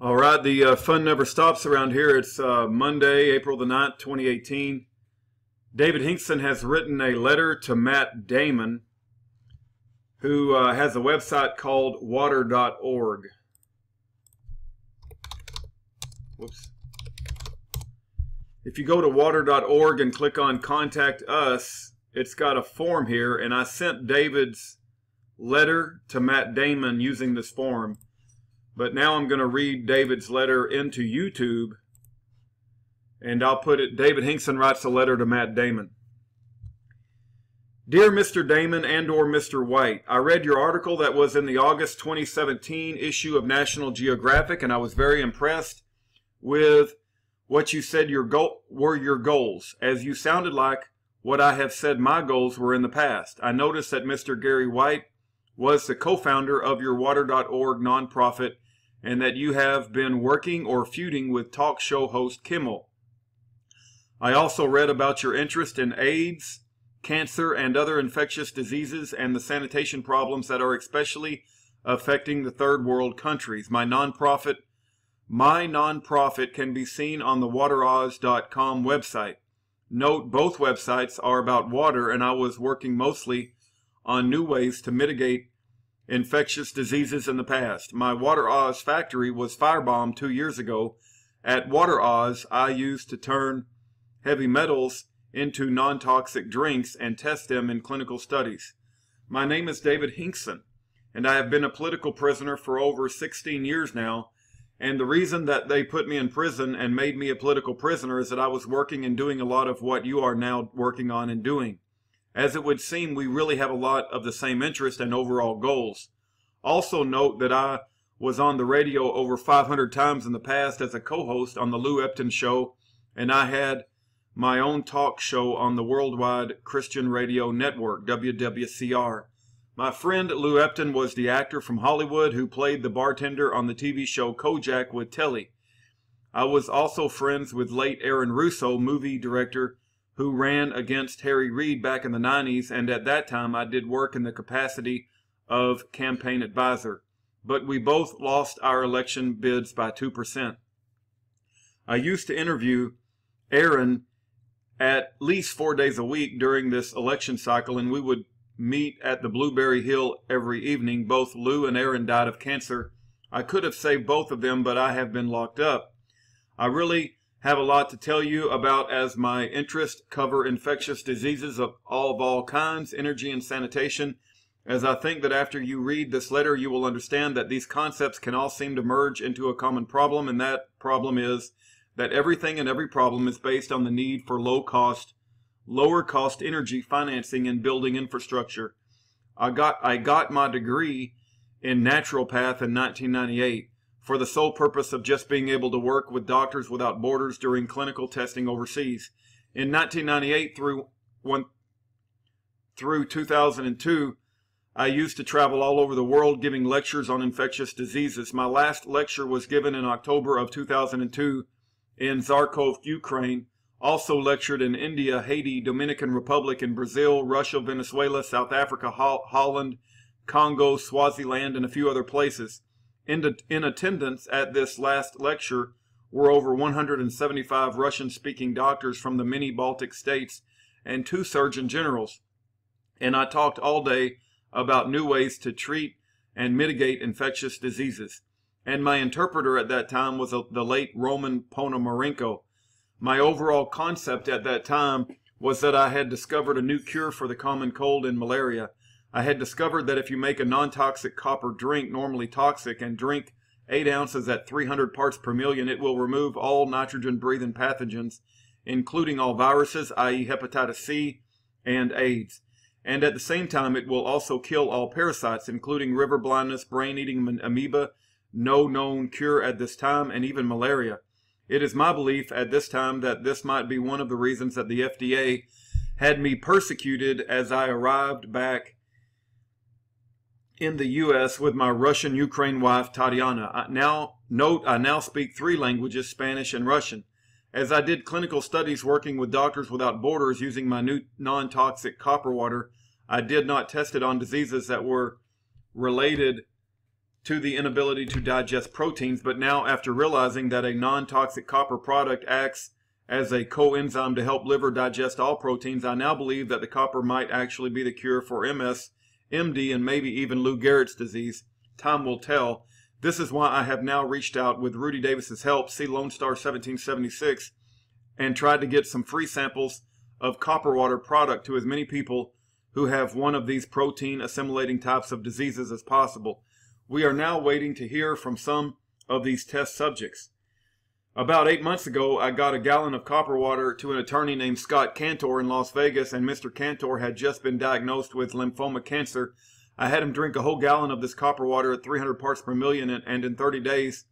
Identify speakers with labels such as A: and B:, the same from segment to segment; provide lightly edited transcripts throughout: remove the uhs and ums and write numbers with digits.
A: All right, the fun never stops around here. It's Monday, April the 9th, 2018. David Hinkson has written a letter to Matt Damon, who has a website called water.org. Whoops. If you go to water.org and click on Contact Us, it's got a form here, and I sent David's letter to Matt Damon using this form. But now I'm going to read David's letter into YouTube, and I'll put it, David Hinkson writes a letter to Matt Damon. Dear Mr. Damon and or Mr. White, I read your article that was in the August 2017 issue of National Geographic, and I was very impressed with what you said were your goals, as you sounded like what I have said my goals were in the past. I noticed that Mr. Gary White was the co-founder of your water.org nonprofit, and that you have been working or feuding with talk show host Kimmel. I also read about your interest in AIDS, cancer, and other infectious diseases, and the sanitation problems that are especially affecting the third world countries. My nonprofit can be seen on the wateroz.com website. Note, both websites are about water, and I was working mostly on new ways to mitigate infectious diseases in the past. My Water Oz factory was firebombed 2 years ago. At Water Oz, I used to turn heavy metals into non-toxic drinks and test them in clinical studies. My name is David Hinkson, and I have been a political prisoner for over 16 years now, and the reason that they put me in prison and made me a political prisoner is that I was working and doing a lot of what you are now working on and doing. As it would seem, we really have a lot of the same interest and overall goals. Also note that I was on the radio over 500 times in the past as a co-host on the Lou Epton Show, and I had my own talk show on the Worldwide Christian Radio Network, WWCR. My friend Lou Epton was the actor from Hollywood who played the bartender on the TV show Kojak with Telly. I was also friends with late Aaron Russo, movie director, who ran against Harry Reid back in the 90s, and at that time I did work in the capacity of campaign advisor. But we both lost our election bids by 2%. I used to interview Aaron at least 4 days a week during this election cycle, and we would meet at the Blueberry Hill every evening. Both Lou and Aaron died of cancer. I could have saved both of them, but I have been locked up. I really have a lot to tell you about, as my interests cover infectious diseases of all kinds, energy, and sanitation, as I think that after you read this letter you will understand that these concepts can all seem to merge into a common problem, and that problem is that everything and every problem is based on the need for lower cost energy financing and building infrastructure. I got my degree in naturopath in 1998. For the sole purpose of just being able to work with Doctors Without Borders during clinical testing overseas. In 1998 through 2002, I used to travel all over the world giving lectures on infectious diseases. My last lecture was given in October of 2002 in Kharkiv, Ukraine. Also lectured in India, Haiti, Dominican Republic, in Brazil, Russia, Venezuela, South Africa, Holland, Congo, Swaziland, and a few other places. In attendance at this last lecture were over 175 Russian-speaking doctors from the many Baltic states and 2 surgeon generals. And I talked all day about new ways to treat and mitigate infectious diseases. And my interpreter at that time was the late Roman Ponomarenko. My overall concept at that time was that I had discovered a new cure for the common cold and malaria. I had discovered that if you make a non-toxic copper drink normally toxic and drink 8 ounces at 300 parts per million, it will remove all nitrogen-breathing pathogens, including all viruses, i.e. hepatitis C and AIDS. And at the same time, it will also kill all parasites, including river blindness, brain-eating amoeba, no known cure at this time, and even malaria. It is my belief at this time that this might be one of the reasons that the FDA had me persecuted as I arrived back in the U.S. with my Russian-Ukraine wife, Tatiana. I now speak 3 languages, Spanish and Russian. As I did clinical studies working with Doctors Without Borders using my new non-toxic copper water, I did not test it on diseases that were related to the inability to digest proteins, but now after realizing that a non-toxic copper product acts as a coenzyme to help liver digest all proteins, I now believe that the copper might actually be the cure for MS, MD, and maybe even Lou Gehrig's disease. Time will tell. This is why I have now reached out with Rudy Davis's help, see Lone Star 1776, and tried to get some free samples of copper water product to as many people who have one of these protein assimilating types of diseases as possible. We are now waiting to hear from some of these test subjects. About 8 months ago, I got a gallon of copper water to an attorney named Scott Cantor in Las Vegas, and Mr. Cantor had just been diagnosed with lymphoma cancer. I had him drink a whole gallon of this copper water at 300 parts per million, and in 30 days,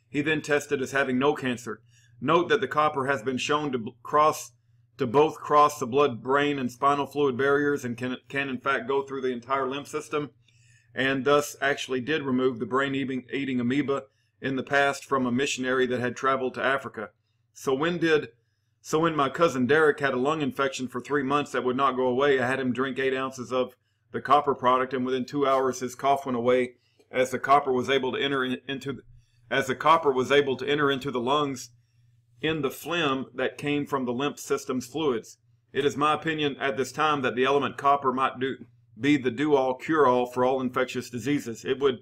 A: he then tested as having no cancer. Note that the copper has been shown to both cross the blood, brain, and spinal fluid barriers, and can in fact go through the entire lymph system, and thus actually did remove the brain-eating amoeba in the past from a missionary that had traveled to Africa. So when my cousin Derek had a lung infection for 3 months that would not go away, I had him drink 8 ounces of the copper product, and within 2 hours his cough went away as the copper was able to enter into the lungs in the phlegm that came from the lymph system's fluids. It is my opinion at this time that the element copper might be the do-all, cure-all for all infectious diseases. It would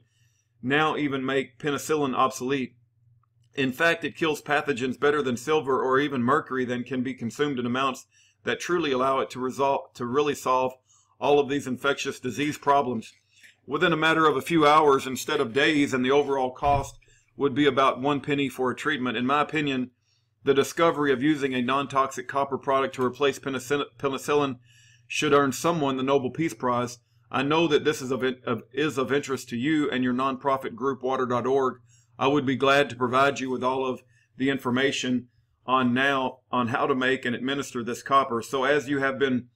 A: now even make penicillin obsolete. In fact, it kills pathogens better than silver or even mercury that can be consumed in amounts that truly allow it to really solve all of these infectious disease problems within a matter of a few hours instead of days, and the overall cost would be about 1 penny for a treatment. In my opinion, the discovery of using a non-toxic copper product to replace penicillin should earn someone the Nobel Peace Prize. I know that this is of interest to you and your nonprofit group, water.org. I would be glad to provide you with all of the information on how to make and administer this copper. So as you have been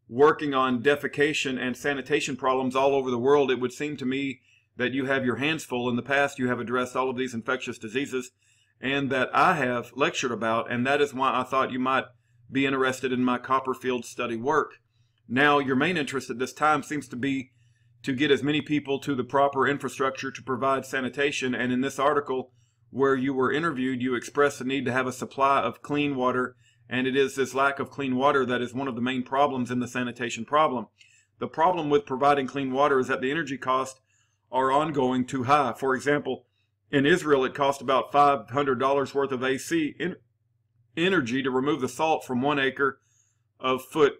A: working on defecation and sanitation problems all over the world, it would seem to me that you have your hands full. In the past, you have addressed all of these infectious diseases and that I have lectured about, and that is why I thought you might be interested in my copper field study work. Now, your main interest at this time seems to be to get as many people to the proper infrastructure to provide sanitation, and in this article where you were interviewed, you expressed the need to have a supply of clean water, and it is this lack of clean water that is one of the main problems in the sanitation problem. The problem with providing clean water is that the energy costs are ongoing too high. For example, in Israel, it costs about $500 worth of AC energy to remove the salt from 1 acre of foot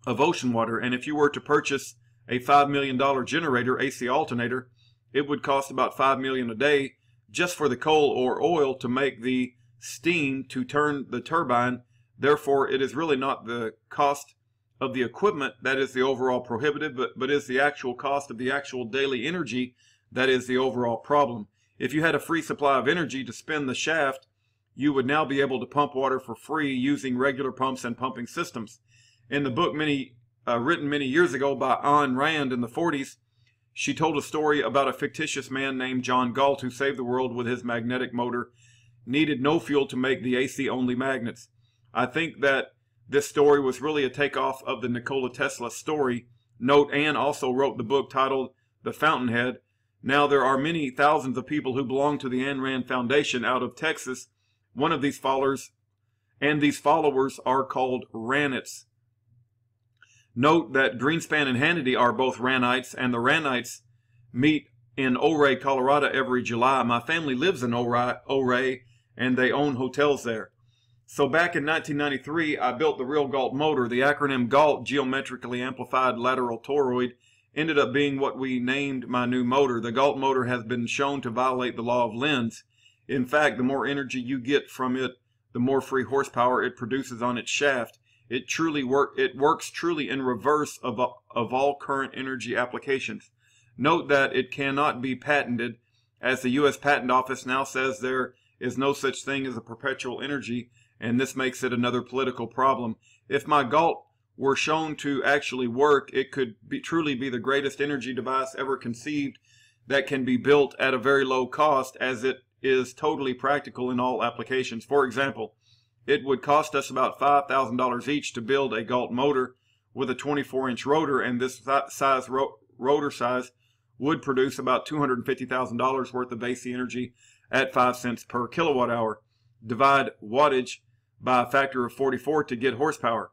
A: of ocean water, and if you were to purchase a $5 million generator, AC alternator, it would cost about $5 million a day just for the coal or oil to make the steam to turn the turbine. Therefore, it is really not the cost of the equipment that is the overall prohibitive, but is the actual cost of the actual daily energy that is the overall problem. If you had a free supply of energy to spin the shaft, you would now be able to pump water for free using regular pumps and pumping systems. In the book written many years ago by Ayn Rand in the 40s, she told a story about a fictitious man named John Galt who saved the world with his magnetic motor, needed no fuel to make the AC-only magnets. I think that this story was really a takeoff of the Nikola Tesla story. Note, Ann also wrote the book titled The Fountainhead. Now, there are many thousands of people who belong to the Ayn Rand Foundation out of Texas. One of these followers, and these followers are called Ranites. Note that Greenspan and Hannity are both Ranites, and the Ranites meet in Ouray, Colorado every July. My family lives in Ouray, and they own hotels there. So back in 1993, I built the real Galt motor. The acronym GALT, Geometrically Amplified Lateral Toroid, ended up being what we named my new motor. The Galt motor has been shown to violate the law of Lenz. In fact, the more energy you get from it, the more free horsepower it produces on its shaft. It works truly in reverse of all current energy applications. Note that it cannot be patented, as the U.S. Patent Office now says there is no such thing as a perpetual energy, and this makes it another political problem. If my Galt were shown to actually work, it could truly be the greatest energy device ever conceived that can be built at a very low cost, as it is totally practical in all applications. For example, it would cost us about $5,000 each to build a Galt motor with a 24-inch rotor, and this size rotor size would produce about $250,000 worth of AC energy at 5 cents per kilowatt hour. Divide wattage by a factor of 44 to get horsepower.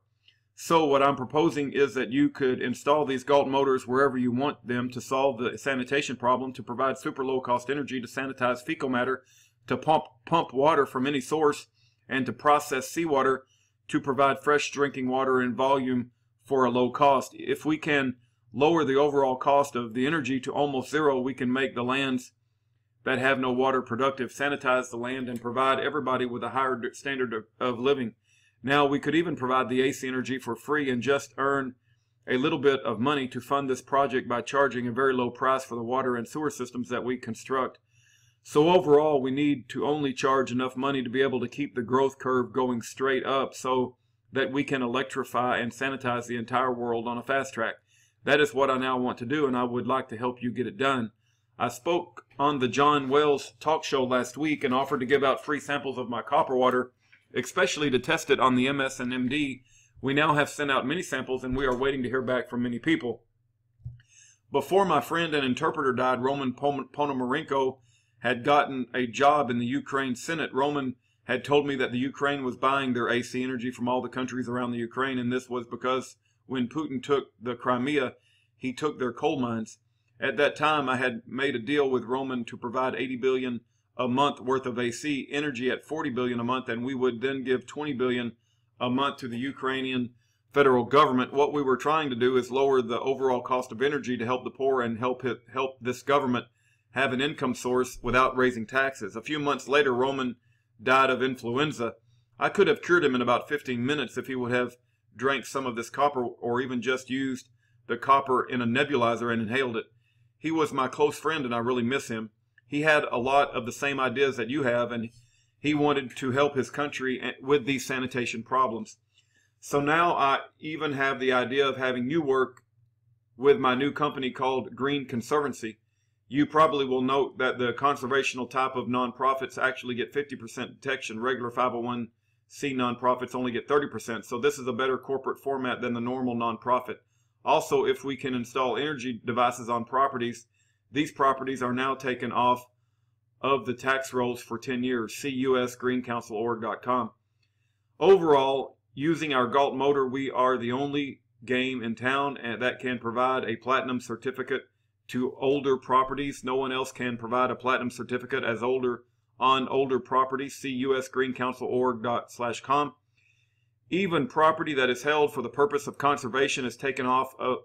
A: So what I'm proposing is that you could install these Galt motors wherever you want them to solve the sanitation problem, to provide super low cost energy to sanitize fecal matter, to pump water from any source, and to process seawater to provide fresh drinking water in volume for a low cost. If we can lower the overall cost of the energy to almost zero, we can make the lands that have no water productive, sanitize the land, and provide everybody with a higher standard of living. Now, we could even provide the AC energy for free and just earn a little bit of money to fund this project by charging a very low price for the water and sewer systems that we construct. So overall, we need to only charge enough money to be able to keep the growth curve going straight up so that we can electrify and sanitize the entire world on a fast track. That is what I now want to do, and I would like to help you get it done. I spoke on the John Wells talk show last week and offered to give out free samples of my copper water, especially to test it on the MS and MD. We now have sent out many samples, and we are waiting to hear back from many people. Before my friend and interpreter died, Roman Ponomarenko had gotten a job in the Ukraine Senate. Roman had told me that the Ukraine was buying their AC energy from all the countries around the Ukraine, and this was because when Putin took the Crimea, he took their coal mines. At that time, I had made a deal with Roman to provide $80 billion a month worth of AC energy at $40 billion a month, and we would then give $20 billion a month to the Ukrainian federal government. What we were trying to do is lower the overall cost of energy to help the poor and help this government have an income source without raising taxes. A few months later, Roman died of influenza. I could have cured him in about 15 minutes if he would have drank some of this copper, or even just used the copper in a nebulizer and inhaled it. He was my close friend, and I really miss him. He had a lot of the same ideas that you have, and he wanted to help his country with these sanitation problems. So now I even have the idea of having you work with my new company called Green Conservancy. You probably will note that the conservational type of nonprofits actually get 50% detection. Regular 501c nonprofits only get 30%. So this is a better corporate format than the normal nonprofit. Also, if we can install energy devices on properties, these properties are now taken off of the tax rolls for 10 years. See usgreencouncilorg.com. Overall, using our Galt motor, we are the only game in town that can provide a platinum certificate to older properties. No one else can provide a platinum certificate on older properties. See usgreencouncilorg.com. Even property that is held for the purpose of conservation is taken off of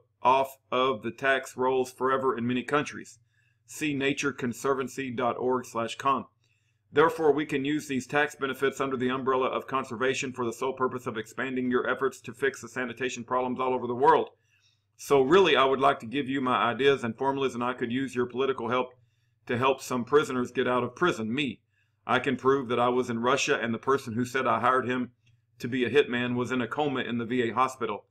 A: the tax rolls forever in many countries. See natureconservancy.org/com. Therefore, we can use these tax benefits under the umbrella of conservation for the sole purpose of expanding your efforts to fix the sanitation problems all over the world. So really, I would like to give you my ideas and formulas, and I could use your political help to help some prisoners get out of prison. Me. I can prove that I was in Russia, and the person who said I hired him to be a hitman was in a coma in the VA hospital.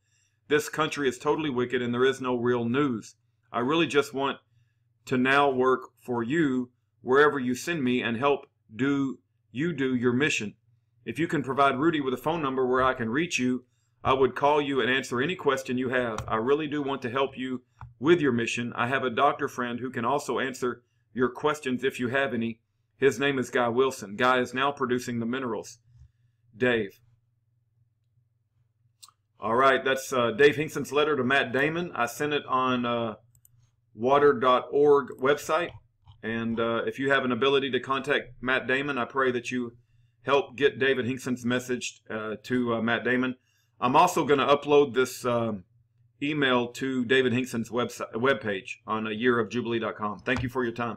A: This country is totally wicked, and there is no real news. I really just want to now work for you wherever you send me and help do your mission. If you can provide Rudy with a phone number where I can reach you, I would call you and answer any question you have. I really do want to help you with your mission. I have a doctor friend who can also answer your questions if you have any. His name is Guy Wilson. Guy is now producing the minerals. Dave. All right, that's Dave Hinkson's letter to Matt Damon. I sent it on water.org website. And if you have an ability to contact Matt Damon, I pray that you help get David Hinkson's message to Matt Damon. I'm also going to upload this email to David Hinkson's webpage on yearofjubilee.com. Thank you for your time.